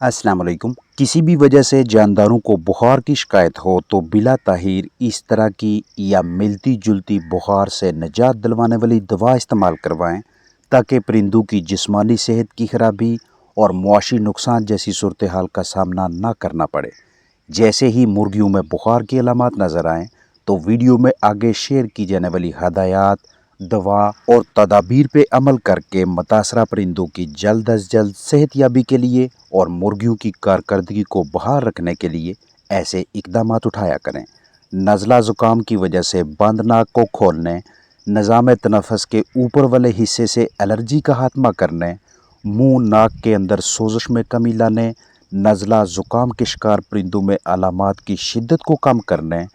अस्सलाम वालेकुम। किसी भी वजह से जानदारों को बुखार की शिकायत हो तो बिला ताहीर इस तरह की या मिलती जुलती बुखार से निजात दिलवाने वाली दवा इस्तेमाल करवाएं ताकि परिंदों की जिस्मानी सेहत की खराबी और मुआशी नुकसान जैसी सूरत हाल का सामना ना करना पड़े। जैसे ही मुर्गियों में बुखार की अलामात नज़र आएँ तो वीडियो में आगे शेयर की जाने वाली हदायत, दवा और तदाबीर पे अमल करके मुतासरा परिंदों की जल्द अज जल्द सेहतयाबी के लिए और मुर्गियों की कारकर्दगी को बहाल रखने के लिए ऐसे इकदाम उठाया करें। नज़ला ज़ुकाम की वजह से बंद नाक को खोलने, निज़ाम तनफ़ुस के ऊपर वाले हिस्से से एलर्जी का खात्मा करने, मुंह नाक के अंदर सोजिश में कमी लाने, नज़ला ज़ुकाम के शिकार परिंदों में अलामात की शिद्दत को कम करने,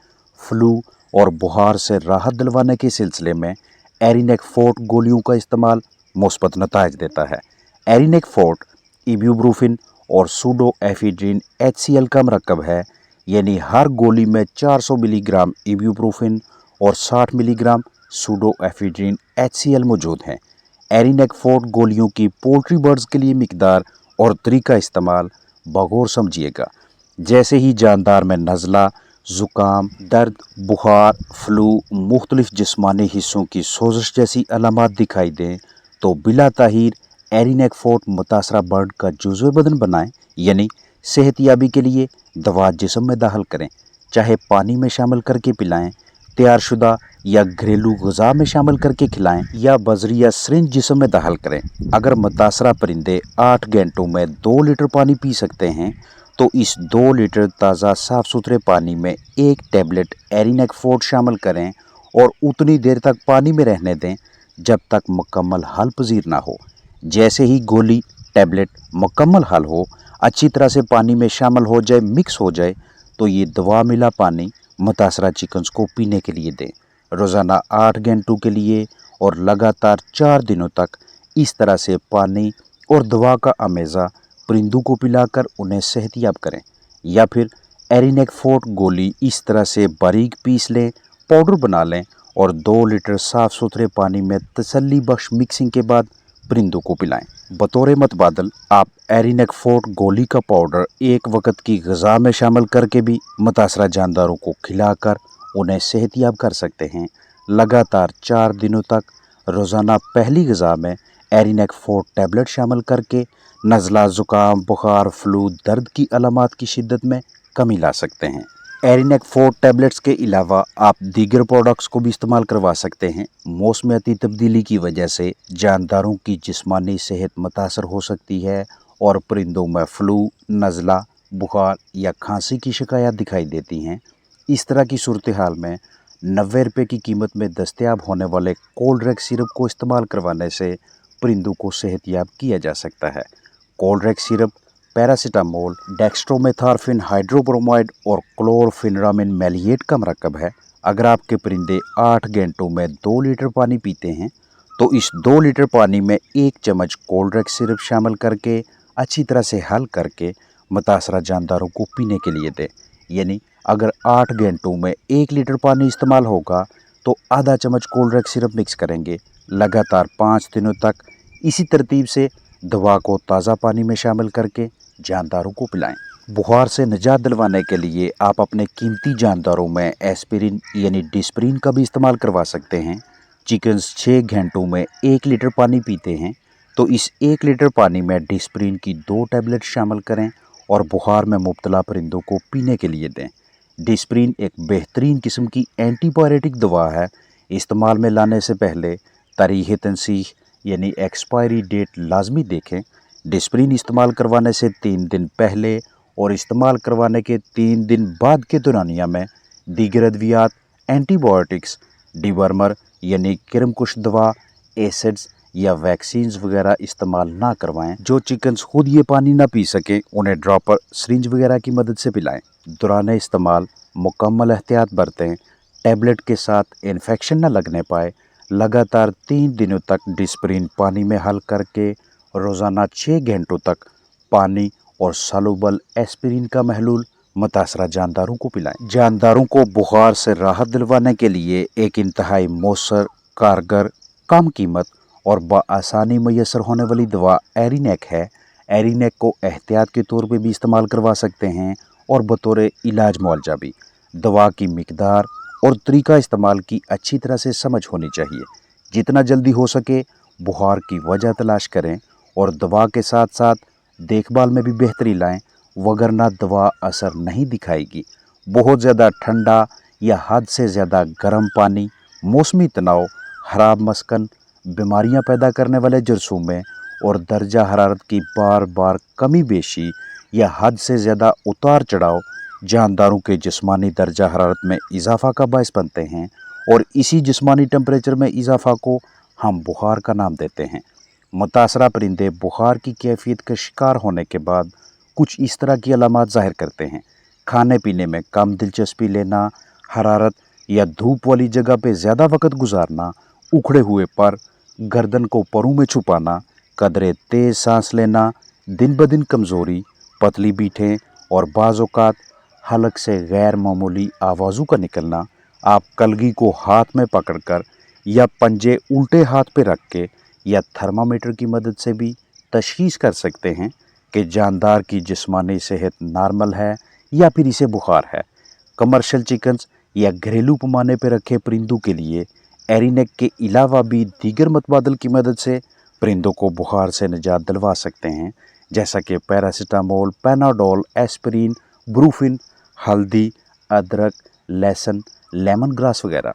फ्लू और बुखार से राहत दिलवाने के सिलसिले में एरिनेक फोर्ट गोलियों का इस्तेमाल मुस्बत नताइज देता है। एरिनेक फोर्ट इब्यूप्रोफेन और सूडोएफिड्रिन HCl का मरकब है, यानी हर गोली में 400 मिलीग्राम इब्यूप्रोफेन और 60 मिलीग्राम सूडोएफिड्रिन HCl मौजूद हैं। एरिनेक फोर्ट गोलियों की पोल्ट्री बर्ड्स के लिए मिकदार और तरीका इस्तेमाल बगौर समझिएगा। जैसे ही जानदार में नज़ला, ज़ुकाम, दर्द, बुखार, फ्लू, मुख्तलिफ जिस्मानी हिस्सों की सोजिश जैसी अलामात दिखाई दें तो बिला ताहीर एरिनेक फोर्ट मुतासरा बर्ड का जुज़्व बदन बनाएं, यानी सेहतयाबी के लिए दवा जिस्म में दाखिल करें, चाहे पानी में शामिल करके पिलाएं, तैयारशुदा या घरेलू ग़िज़ा में शामिल करके खिलाएं या बजरिया सिरिंज जिस्म में दाखिल करें। अगर मुतासरा परिंदे 8 घंटों में 2 लीटर पानी पी सकते हैं तो इस 2 लीटर ताज़ा साफ़ सुथरे पानी में 1 टैबलेट एरिनेक फोर्ट शामिल करें और उतनी देर तक पानी में रहने दें जब तक मुकम्मल हल पजीर ना हो। जैसे ही गोली टैबलेट मुकम्मल हल हो, अच्छी तरह से पानी में शामिल हो जाए, मिक्स हो जाए, तो ये दवा मिला पानी मुतासरा चिकन्स को पीने के लिए दें। रोज़ाना 8 घंटों के लिए और लगातार 4 दिनों तक इस तरह से पानी और दवा का अमेज़ा परिंदों को पिलाकर उन्हें सेहतयाब करें। या फिर एरिनेक फोर्ट गोली इस तरह से बारीक पीस लें, पाउडर बना लें और 2 लीटर साफ़ सुथरे पानी में तसल्ली बख्श मिक्सिंग के बाद परिंदों को पिलाएं। बतौर मतबादल आप एरिनेक फोर्ट गोली का पाउडर एक वक्त की ग़िज़ा में शामिल करके भी मुतासरा जानदारों को खिलाकर उन्हें सेहतयाब कर सकते हैं। लगातार 4 दिनों तक रोज़ाना पहली ग़िज़ा में एरिनेक फोर्ट टैबलेट शामिल करके नज़ला, ज़ुकाम, बुखार, फ्लू, दर्द की अलामात की शिद्दत में कमी ला सकते हैं। एरिनेक फोर्ट टैबलेट्स के अलावा आप दीगर प्रोडक्ट्स को भी इस्तेमाल करवा सकते हैं। मौसमियाती तब्दीली की वजह से जानदारों की जिस्मानी सेहत मुतासर हो सकती है और परिंदों में फ्लू, नज़ला, बुखार या खांसी की शिकायत दिखाई देती हैं। इस तरह की सूरत हाल में 90 रुपये की कीमत में दस्तयाब होने वाले कोल्ड्रेक्स सिरप को इस्तेमाल करवाने से परिंदों को सेहतयाब किया जा सकता है। कोल्ड्रेक्स सिरप पैरासीटामोल, डेक्स्ट्रोमेथार्फिन हाइड्रोब्रोमाइड और क्लोरफिनरामिन मैलिएट का मरकब है। अगर आपके परिंदे 8 घंटों में 2 लीटर पानी पीते हैं तो इस 2 लीटर पानी में 1 चम्मच कोल्ड्रेक्स सिरप शामिल करके अच्छी तरह से हल करके मुतासरा जानदारों को पीने के लिए दें। यानी अगर 8 घंटों में 1 लीटर पानी इस्तेमाल होगा तो आधा चम्मच कोल्ड्रेक्स सिरप मिक्स करेंगे। लगातार 5 दिनों तक इसी तरतीब से दवा को ताज़ा पानी में शामिल करके जानदारों को पिलाएं। बुखार से निजात दिलवाने के लिए आप अपने कीमती जानदारों में एस्पिरिन यानी डिस्प्रिन का भी इस्तेमाल करवा सकते हैं। चिकन्स 6 घंटों में 1 लीटर पानी पीते हैं तो इस 1 लीटर पानी में डिस्प्रिन की 2 टैबलेट शामिल करें और बुखार में मुब्तला परिंदों को पीने के लिए दें। डिस्प्रिन एक बेहतरीन किस्म की एंटीबायोटिक दवा है। इस्तेमाल में लाने से पहले तारीख़ तनसीह यानी एक्सपायरी डेट लाजमी देखें। डिस्प्रिन इस्तेमाल करवाने से 3 दिन पहले और इस्तेमाल करवाने के 3 दिन बाद के दौरानिया में दीगर अद्वियात, एंटीबायोटिक्स, डिवर्मर यानी किरमकुश दवा, एसिड्स या वैक्सीन्स वगैरह इस्तेमाल ना करवाएं। जो चिकन्स खुद ये पानी ना पी सके उन्हें ड्रॉपर, सिरिंज वगैरह की मदद से पिलाएं। दौरान इस्तेमाल मुकम्मल एहतियात बरतें। टैबलेट के साथ इन्फेक्शन न लगने पाए। लगातार 3 दिनों तक डिस्प्रिन पानी में हल करके रोज़ाना 6 घंटों तक पानी और सॉल्युबल एस्पिरिन का महलूल मुतासरा जानदारों को पिलाएं। जानदारों को बुखार से राहत दिलवाने के लिए एक इंतहाई मौसर, कारगर, कम कीमत और बआसानी मैसर होने वाली दवा एरिनेक है। एरिनेक को एहतियात के तौर पे भी इस्तेमाल करवा सकते हैं और बतौर इलाज मुआवजा भी। दवा की मिकदार और तरीका इस्तेमाल की अच्छी तरह से समझ होनी चाहिए। जितना जल्दी हो सके बुखार की वजह तलाश करें और दवा के साथ साथ देखभाल में भी बेहतरी लाएं, वगरना दवा असर नहीं दिखाएगी। बहुत ज़्यादा ठंडा या हद से ज़्यादा गर्म पानी, मौसमी तनाव, खराब मस्कन, बीमारियां पैदा करने वाले जरासीम और दर्जा हरारत की बार बार कमी बेशी या हद से ज़्यादा उतार चढ़ाव जानदारों के जिस्मानी दर्जा हरारत में इजाफ़ा का बायस बनते हैं और इसी जिस्मानी टेम्परेचर में इजाफ़ा को हम बुखार का नाम देते हैं। मुतासरा परिंदे बुखार की कैफियत का शिकार होने के बाद कुछ इस तरह की अलामात ज़ाहिर करते हैं। खाने पीने में कम दिलचस्पी लेना, हरारत या धूप वाली जगह पे ज़्यादा वक्त गुजारना, उखड़े हुए पर, गर्दन को परों में छुपाना, कदरे तेज़ सांस लेना, दिन ब दिन कमज़ोरी, पतली बीठें और बाज़ औक़ात हलक से गैर मामूली आवाज़ों का निकलना। आप कलगी को हाथ में पकड़कर या पंजे उल्टे हाथ पे रख के या थर्मामीटर की मदद से भी तशख़ीस कर सकते हैं कि जानदार की जिस्मानी सेहत नॉर्मल है या फिर इसे बुखार है। कमर्शियल चिकन्स या घरेलू पैमाने पर रखे परिंदों के लिए एरिनेक के अलावा भी दीगर मतबादल की मदद से परिंदों को बुखार से निजात दिलवा सकते हैं, जैसा कि पैरासीटामोल, पैनाडोल, एस्पिरिन, ब्रूफिन, हल्दी, अदरक, लहसुन, लेमन ग्रास वगैरह।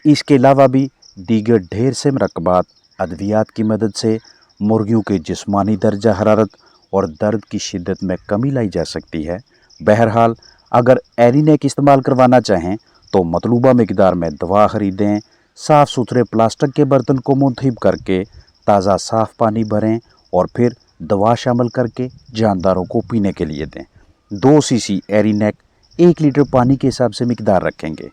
इसके अलावा भी दीगर ढेर से मरकबात अद्वियात की मदद से मुर्गियों के जिस्मानी दर्जा हरारत और दर्द की शिद्दत में कमी लाई जा सकती है। बहरहाल अगर एरिनेक इस्तेमाल करवाना चाहें तो मतलूबा मिकदार में दवा ख़रीदें, साफ़ सुथरे प्लास्टिक के बर्तन को मुंतखब करके ताज़ा साफ़ पानी भरें और फिर दवा शामिल करके जानदारों को पीने के लिए दें। 2 सीसी एरिनेक 1 लीटर पानी के हिसाब से मिकदार रखेंगे।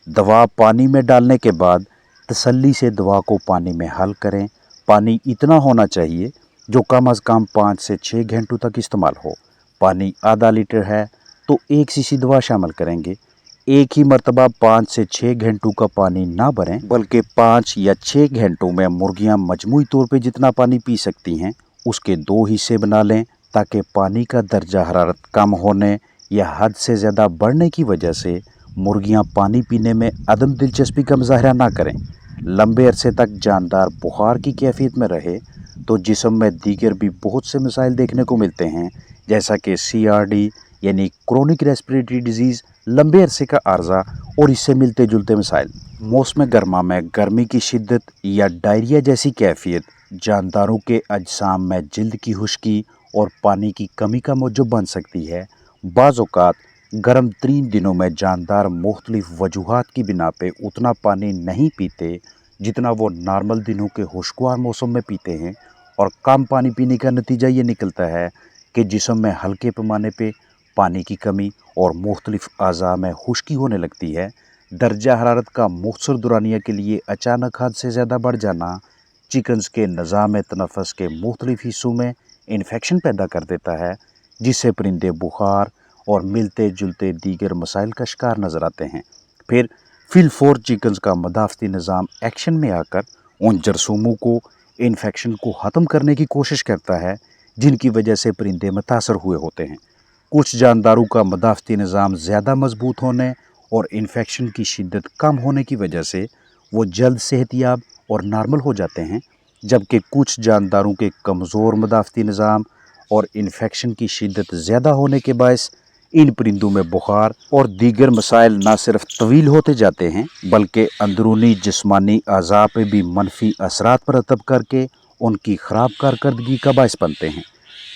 दवा पानी में डालने के बाद तसल्ली से दवा को पानी में हल करें। पानी इतना होना चाहिए जो कम अज़ कम 5 से 6 घंटों तक इस्तेमाल हो। पानी आधा लीटर है तो 1 सीसी दवा शामिल करेंगे। एक ही मरतबा 5 से 6 घंटों का पानी ना भरें, बल्कि 5 या 6 घंटों में मुर्गियां मजमूई तौर पे जितना पानी पी सकती हैं उसके 2 हिस्से बना लें, ताकि पानी का दर्जा हरारत कम होने या हद से ज़्यादा बढ़ने की वजह से मुर्गियां पानी पीने में अदम दिलचस्पी का मुजाहरा ना करें। लंबे अरसे तक जानदार बुखार की कैफियत में रहे तो जिस्म में दीगर भी बहुत से मसाइल देखने को मिलते हैं, जैसा कि CRD यानी क्रोनिक रेस्पिरेटरी डिजीज़, लंबे अरसे का आर्जा और इससे मिलते जुलते मसाइल। मौसम गर्मा में गर्मी की शिद्दत या डायरिया जैसी कैफियत जानदारों के अजसाम में जल्द की खुश्की और पानी की कमी का मूजब बन सकती है। बाज़ औक़ात गर्म तरीन दिनों में जानदार मुख्तलिफ वजूहात की बिना पे उतना पानी नहीं पीते जितना वो नॉर्मल दिनों के खुशगवार मौसम में पीते हैं, और कम पानी पीने का नतीजा ये निकलता है कि जिस्म में हल्के पैमाने पे पानी की कमी और मुख्तलिफ अज़ा में खुश्की होने लगती है। दर्जा हरारत का मुख्तसर दुरानिया के लिए अचानक हद से ज़्यादा बढ़ जाना चिकन्स के निज़ाम तनफ़ुस के मुख्तलिफ हिस्सों में इन्फेक्शन पैदा कर देता है, जिससे परिंदे बुखार और मिलते जुलते दीगर मसाइल का शिकार नज़र आते हैं। फिर फिलफोर चिकन्स का मदाफ़ती निज़ाम एक्शन में आकर उन जरासीमों को इन्फेक्शन को ख़त्म करने की कोशिश करता है जिनकी वजह से परिंदे मुतासर हुए होते हैं। कुछ जानदारों का मदाफ़ती निज़ाम ज़्यादा मजबूत होने और इन्फेक्शन की शिद्दत कम होने की वजह से वो जल्द सेहतियाब और नॉर्मल हो जाते हैं, जबकि कुछ जानदारों के कमज़ोर मदाफ़ती निज़ाम और इन्फेक्शन की शिद्दत ज़्यादा होने के बायस इन परिंदों में बुखार और दीगर मसाइल न सिर्फ तवील होते जाते हैं बल्कि अंदरूनी जिस्मानी अज़ा पे भी मनफी असरात मरतब करके उनकी ख़राब कारकर्दगी का बायस बनते हैं।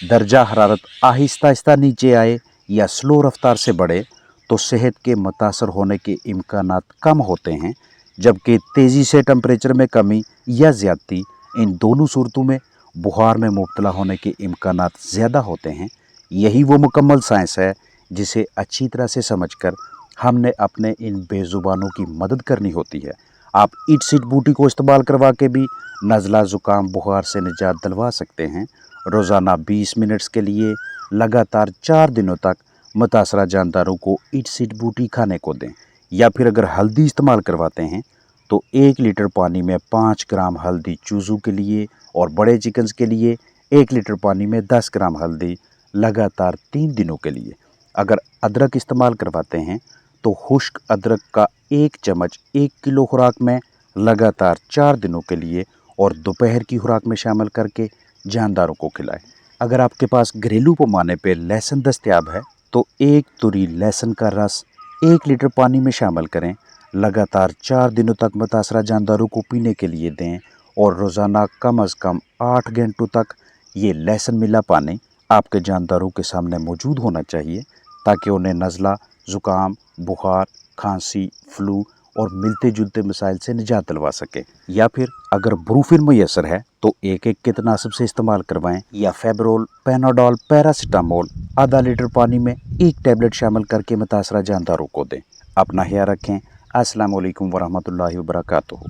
दर्जा हरारत आहिस्ता आहिस्ता नीचे आए या स्लो रफ्तार से बढ़े तो सेहत के मुतासर होने के इम्कानात कम होते हैं, जबकि तेज़ी से टेम्परेचर में कमी या ज़्यादती, इन दोनों सूरतों में बुखार में मुब्तला होने के इम्कानात ज़्यादा होते हैं। यही वो मुकम्मल साइंस है जिसे अच्छी तरह से समझकर हमने अपने इन बेज़ुबानों की मदद करनी होती है। आप ईट सीट बूटी को इस्तेमाल करवा के भी नज़ला ज़ुकाम बुखार से निजात दिलवा सकते हैं। रोज़ाना 20 मिनट्स के लिए लगातार 4 दिनों तक मुतासरा जानदारों को ईट सीट बूटी खाने को दें, या फिर अगर हल्दी इस्तेमाल करवाते हैं तो 1 लीटर पानी में 5 ग्राम हल्दी चूज़ों के लिए और बड़े चिकन्स के लिए 1 लीटर पानी में 10 ग्राम हल्दी लगातार 3 दिनों के लिए। अगर अदरक इस्तेमाल करवाते हैं तो खुश्क अदरक का 1 चम्मच 1 किलो खुराक में लगातार 4 दिनों के लिए और दोपहर की खुराक में शामिल करके जानदारों को खिलाएं। अगर आपके पास घरेलू पैमाने पे लहसुन दस्तयाब है तो 1 तुरी लहसुन का रस 1 लीटर पानी में शामिल करें, लगातार 4 दिनों तक मुतासरा जानदारों को पीने के लिए दें और रोज़ाना कम अज़ कम 8 घंटों तक ये लहसुन मिला पानी आपके जानदारों के सामने मौजूद होना चाहिए ताकि उन्हें नज़ला, ज़ुकाम, बुखार, खांसी, फ्लू और मिलते जुलते मसाइल से निजात दिलवा सके। या फिर अगर ब्रूफिन मैसर है तो एक कीटनाशक से इस्तेमाल करवाएं या फेबरोल, पैनाडोल, पैरासिटामोल आधा लीटर पानी में 1 टैबलेट शामिल करके मुतासरा जानदारों को दें। अपना ख्याल रखें। अस्सलाम वालेकुम वरहमतुल्लाहि वबरकातुहू।